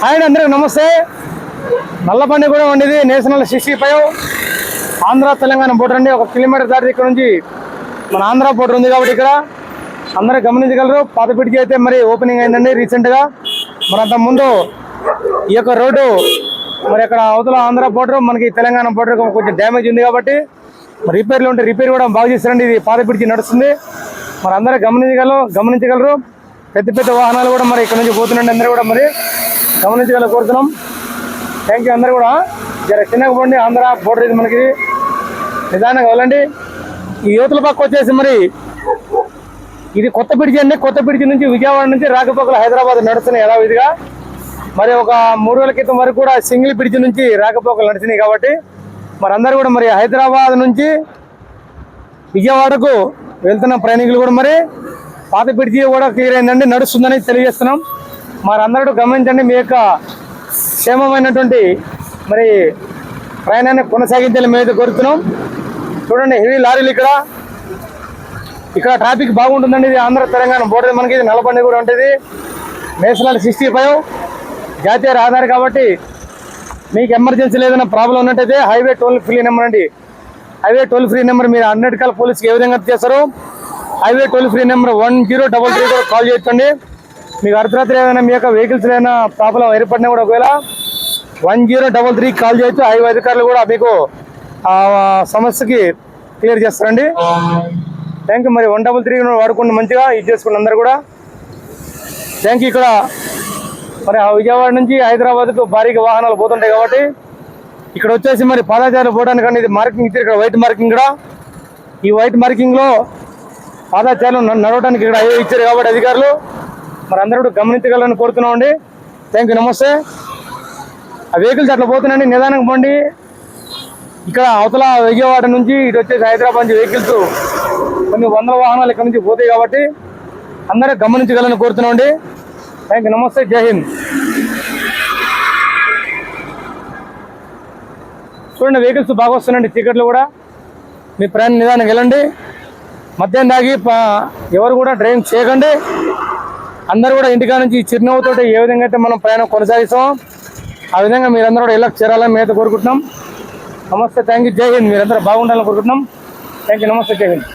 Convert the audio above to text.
Hi అందరికి నమస్తే. నల్లబండి కూడా ఉండేది నేషనల్ 65 ఆంధ్ర తెలంగాణ బోర్డర్ అండి. 1 కిలోమీటర్ దాటి ఇక్కడ నుంచి మన ఆంధ్ర బోర్డర్ ఉంది కాబట్టి ఇక్కడ అందరూ గమనించగలరు. పాత బ్రిడ్జి అయితే మరి ఓపెనింగ్ అయిందండి రీసెంట్గా. మరి అంత ముందు ఈ యొక్క రోడ్డు మరి అక్కడ అవతల ఆంధ్ర బోర్డర్ మనకి తెలంగాణ బోర్డర్ కొంచెం డ్యామేజ్ ఉంది కాబట్టి మరి రిపేర్లు ఉంటే రిపేర్ కూడా బాగా చేస్తారండి. ఇది పాత బ్రిడ్జి నడుస్తుంది. మరి అందరూ గమనించగలరు. పెద్ద వాహనాలు కూడా మరి ఇక్కడ నుంచి పోతుండండి. అందరూ కూడా మరి గమనించగలరు కోరుతున్నాం. Thank you. అందరూ కూడా జర చిన్నగా పోండి. ఆంధ్ర బోర్డర్ ఇది మనకి నిదానంగా వెళ్ళండి. ఈ యువతల పక్క వచ్చేసి మరి ఇది కొత్త బ్రిడ్జి అండి. కొత్త బ్రిడ్జి నుంచి విజయవాడ నుంచి రాకపోకలు హైదరాబాద్ నడుస్తున్నాయి యథావిధిగా. మరి ఒక 3 రోజుల క్రితం వరకు కూడా సింగిల్ బ్రిడ్జి నుంచి రాకపోకలు నడిచినాయి కాబట్టి మరి అందరూ కూడా మరి హైదరాబాద్ నుంచి విజయవాడకు వెళ్తున్న ప్రయాణికులు కూడా మరి పాత బ్రిడ్జి కూడా క్లియర్ అయిందండి, నడుస్తుందని తెలియజేస్తున్నాం. మరి అందరూ గమనించండి. మీ యొక్క క్షేమమైనటువంటి మరి ప్రయాణాన్ని కొనసాగించాలని మేము కోరుతున్నాం. చూడండి హెవీ లారీలు ఇక్కడ ట్రాఫిక్ బాగుంటుందండి. ఇది ఆంధ్ర తెలంగాణ బోర్డర్ మనకి ఇది నల్లబండి కూడా ఉంటుంది. నేషనల్ 65 జాతీయ రహదారి కాబట్టి మీకు ఎమర్జెన్సీ ఏదైనా ప్రాబ్లం ఉన్నట్టయితే హైవే టోల్ ఫ్రీ నెంబర్ అండి. హైవే టోల్ ఫ్రీ నెంబర్ మీరు 100 కాల్ పోలీస్కి ఏ విధంగా చేస్తారు. హైవే టోల్ ఫ్రీ నెంబర్ 1033 కూడా కాల్ చేయొచ్చండి. మీకు అర్ధరాత్రి ఏదైనా మీ యొక్క వెహికల్స్ ఏదైనా ప్రాబ్లం ఏర్పడినా కూడా ఒకవేళ 1033 కాల్ చేయొచ్చు. హైవే అధికారులు కూడా మీకు ఆ సమస్యకి క్లియర్ చేస్తారండి. Thank you. మరి 133 వాడుకోండి, మంచిగా ఇది చేసుకోండి అందరు కూడా. Thank you. ఇక్కడ మరి విజయవాడ నుంచి హైదరాబాద్కు భారీగా వాహనాలు పోతుంటాయి కాబట్టి ఇక్కడ వచ్చేసి మరి పాదచారులు పోవడానికండి ఇది మార్కింగ్ ఇచ్చారు. ఇక్కడ వైట్ మార్కింగ్ కూడా ఈ వైట్ మార్కింగ్లో పాదచారులు నడవడానికి ఇక్కడ ఇచ్చారు కాబట్టి అధికారులు మరి అందరూ గమనించగలని కోరుతున్నామండి. Thank you. నమస్తే. ఆ వెహికల్స్ అట్లా పోతున్నాయండి, నిదానంగా పోండి. ఇక్కడ అవతల విజయవాడ నుంచి ఇటు వచ్చేసి హైదరాబాద్ నుంచి వెహికల్స్ కొన్ని 100 వాహనాలు ఇక్కడ నుంచి పోతాయి కాబట్టి అందరూ గమనించగలని కోరుతున్నామండి. Thank you. నమస్తే. జై హింద్. చూడండి వెహికల్స్ బాగా వస్తున్నాయండి. చీకట్లు కూడా మీ ప్రయాణం నిదానంగా వెళ్ళండి. మద్యం తాగి ఎవరు కూడా డ్రైవింగ్ చేయకండి. అందరూ కూడా ఇంటికా నుంచి చిరునవ్వుతో ఏ విధంగా అయితే మనం ప్రయాణం కొనసాగిస్తాం ఆ విధంగా మీరందరూ కూడా ఇళ్ళకి చేరాలని మేమైతే కోరుకుంటున్నాం. నమస్తే. Thank you. జై హింద్. మీరందరూ బాగుండాలని కోరుకుంటున్నాం. Thank you. నమస్తే. జై హింద్.